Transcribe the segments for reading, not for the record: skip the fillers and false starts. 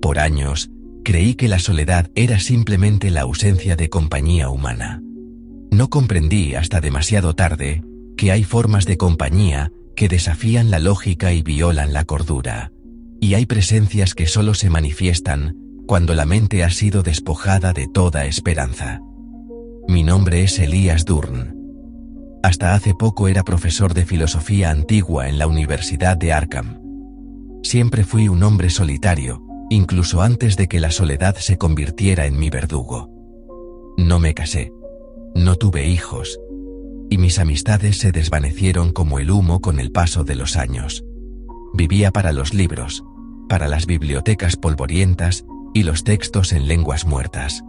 Por años, creí que la soledad era simplemente la ausencia de compañía humana. No comprendí hasta demasiado tarde que hay formas de compañía que desafían la lógica y violan la cordura. Y hay presencias que solo se manifiestan cuando la mente ha sido despojada de toda esperanza. Mi nombre es Elías Durn. Hasta hace poco era profesor de filosofía antigua en la Universidad de Arkham. Siempre fui un hombre solitario, incluso antes de que la soledad se convirtiera en mi verdugo. No me casé. No tuve hijos. Y mis amistades se desvanecieron como el humo con el paso de los años. Vivía para los libros, para las bibliotecas polvorientas y los textos en lenguas muertas.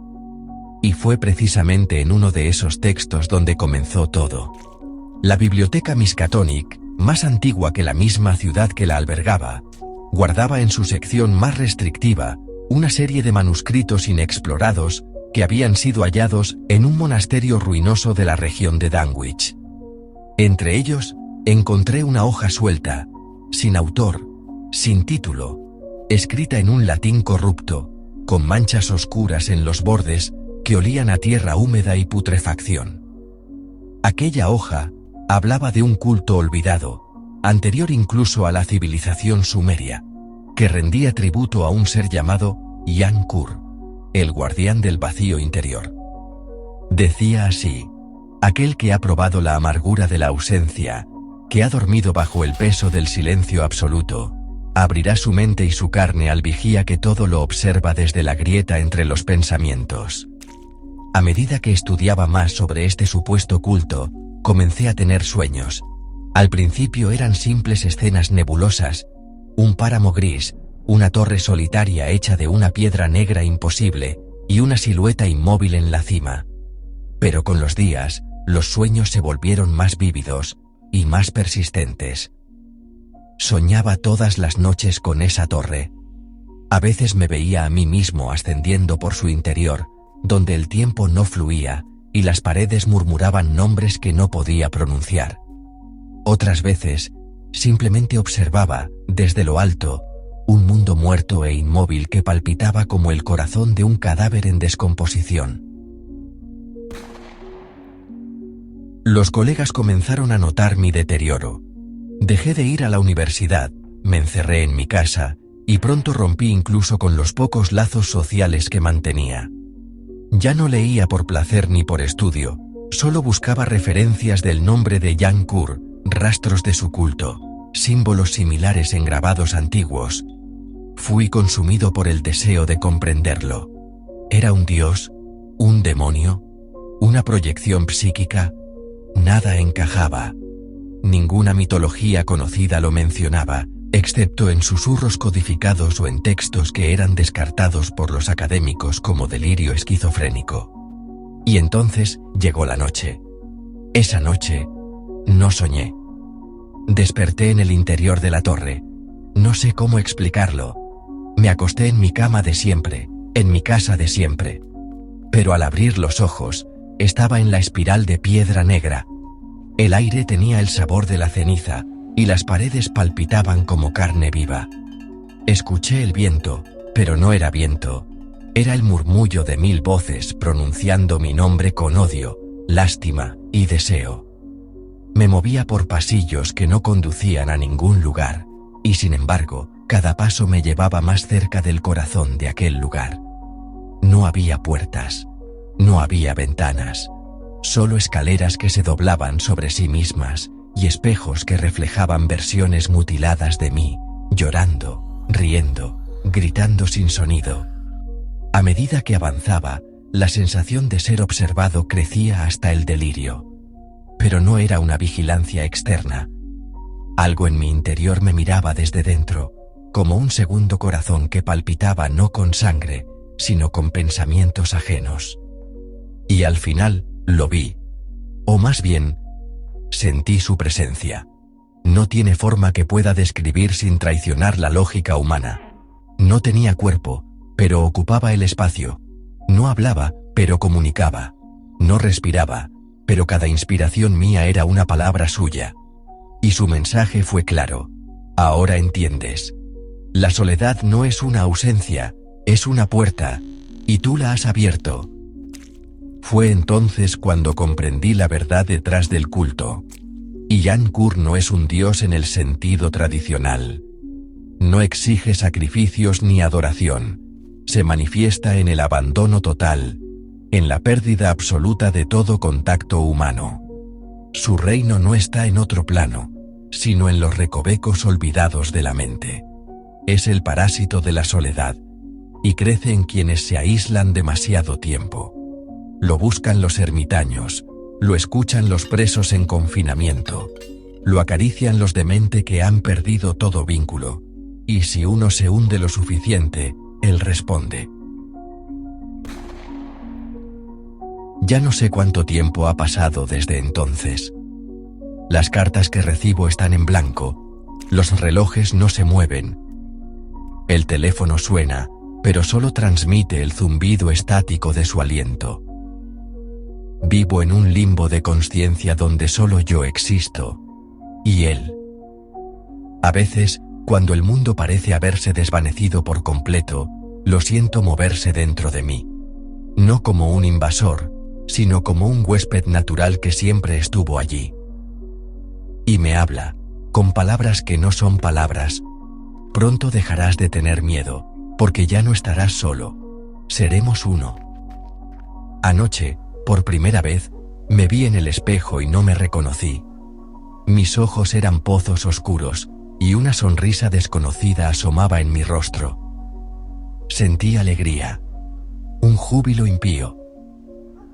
Y fue precisamente en uno de esos textos donde comenzó todo. La biblioteca Miskatonic, más antigua que la misma ciudad que la albergaba, guardaba en su sección más restrictiva una serie de manuscritos inexplorados que habían sido hallados en un monasterio ruinoso de la región de Danwich. Entre ellos, encontré una hoja suelta, sin autor, sin título, escrita en un latín corrupto, con manchas oscuras en los bordes que olían a tierra húmeda y putrefacción. Aquella hoja hablaba de un culto olvidado, anterior incluso a la civilización sumeria, que rendía tributo a un ser llamado Yan-Kur, el guardián del vacío interior. Decía así: aquel que ha probado la amargura de la ausencia, que ha dormido bajo el peso del silencio absoluto, abrirá su mente y su carne al vigía que todo lo observa desde la grieta entre los pensamientos. A medida que estudiaba más sobre este supuesto culto, comencé a tener sueños. Al principio eran simples escenas nebulosas, un páramo gris, una torre solitaria hecha de una piedra negra imposible y una silueta inmóvil en la cima. Pero con los días, los sueños se volvieron más vívidos y más persistentes. Soñaba todas las noches con esa torre. A veces me veía a mí mismo ascendiendo por su interior, donde el tiempo no fluía y las paredes murmuraban nombres que no podía pronunciar. Otras veces, simplemente observaba, desde lo alto, un mundo muerto e inmóvil que palpitaba como el corazón de un cadáver en descomposición. Los colegas comenzaron a notar mi deterioro. Dejé de ir a la universidad, me encerré en mi casa, y pronto rompí incluso con los pocos lazos sociales que mantenía. Ya no leía por placer ni por estudio, solo buscaba referencias del nombre de Yan-Kur, rastros de su culto, símbolos similares en grabados antiguos. Fui consumido por el deseo de comprenderlo. ¿Era un dios? ¿Un demonio? ¿Una proyección psíquica? Nada encajaba. Ninguna mitología conocida lo mencionaba, excepto en susurros codificados o en textos que eran descartados por los académicos como delirio esquizofrénico. Y entonces llegó la noche. Esa noche, no soñé. Desperté en el interior de la torre. No sé cómo explicarlo. Me acosté en mi cama de siempre, en mi casa de siempre. Pero al abrir los ojos, estaba en la espiral de piedra negra. El aire tenía el sabor de la ceniza, y las paredes palpitaban como carne viva. Escuché el viento, pero no era viento. Era el murmullo de 1000 voces pronunciando mi nombre con odio, lástima y deseo. Me movía por pasillos que no conducían a ningún lugar, y sin embargo, cada paso me llevaba más cerca del corazón de aquel lugar. No había puertas, no había ventanas, solo escaleras que se doblaban sobre sí mismas y espejos que reflejaban versiones mutiladas de mí, llorando, riendo, gritando sin sonido. A medida que avanzaba, la sensación de ser observado crecía hasta el delirio. Pero no era una vigilancia externa. Algo en mi interior me miraba desde dentro, como un segundo corazón que palpitaba no con sangre, sino con pensamientos ajenos. Y al final, lo vi. O más bien, sentí su presencia. No tiene forma que pueda describir sin traicionar la lógica humana. No tenía cuerpo, pero ocupaba el espacio. No hablaba, pero comunicaba. No respiraba, pero cada inspiración mía era una palabra suya. Y su mensaje fue claro. Ahora entiendes. La soledad no es una ausencia, Es una puerta, y tú la has abierto. Fue entonces cuando comprendí la verdad detrás del culto. Iankur no es un dios en el sentido tradicional. No exige sacrificios ni adoración. Se manifiesta en el abandono total, en la pérdida absoluta de todo contacto humano. Su reino no está en otro plano, sino en los recovecos olvidados de la mente. Es el parásito de la soledad, y crece en quienes se aíslan demasiado tiempo. Lo buscan los ermitaños, lo escuchan los presos en confinamiento, lo acarician los de mente que han perdido todo vínculo, y si uno se hunde lo suficiente, él responde. Ya no sé cuánto tiempo ha pasado desde entonces. Las cartas que recibo están en blanco, los relojes no se mueven. El teléfono suena, pero solo transmite el zumbido estático de su aliento. Vivo en un limbo de consciencia donde solo yo existo, y él. A veces, cuando el mundo parece haberse desvanecido por completo, lo siento moverse dentro de mí. No como un invasor, sino como un huésped natural que siempre estuvo allí. Y me habla, con palabras que no son palabras. Pronto dejarás de tener miedo, porque ya no estarás solo. Seremos uno. Anoche, por primera vez, me vi en el espejo y no me reconocí. Mis ojos eran pozos oscuros, y una sonrisa desconocida asomaba en mi rostro. Sentí alegría, un júbilo impío.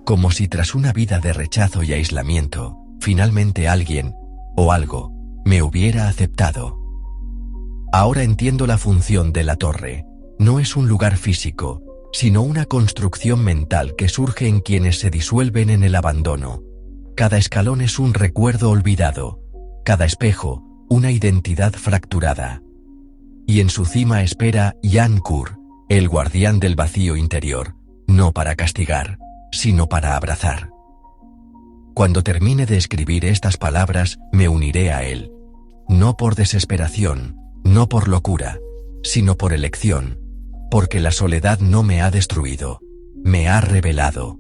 Como si tras una vida de rechazo y aislamiento, finalmente alguien, o algo, me hubiera aceptado. Ahora entiendo la función de la torre. No es un lugar físico, sino una construcción mental que surge en quienes se disuelven en el abandono. Cada escalón es un recuerdo olvidado, cada espejo, una identidad fracturada. Y en su cima espera Iankur, el guardián del vacío interior, no para castigar, sino para abrazar. Cuando termine de escribir estas palabras, me uniré a él. No por desesperación, no por locura, sino por elección, porque la soledad no me ha destruido, me ha revelado.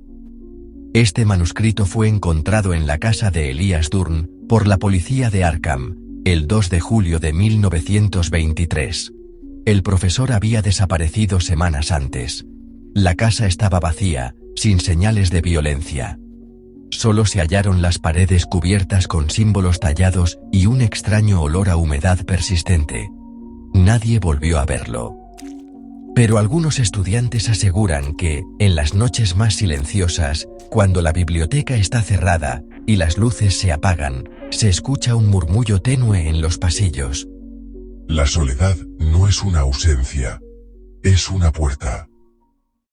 Este manuscrito fue encontrado en la casa de Elias Durn por la policía de Arkham, el 2 de julio de 1923. El profesor había desaparecido semanas antes. La casa estaba vacía, sin señales de violencia. Solo se hallaron las paredes cubiertas con símbolos tallados y un extraño olor a humedad persistente. Nadie volvió a verlo. Pero algunos estudiantes aseguran que, en las noches más silenciosas, cuando la biblioteca está cerrada y las luces se apagan, se escucha un murmullo tenue en los pasillos. La soledad no es una ausencia, es una puerta.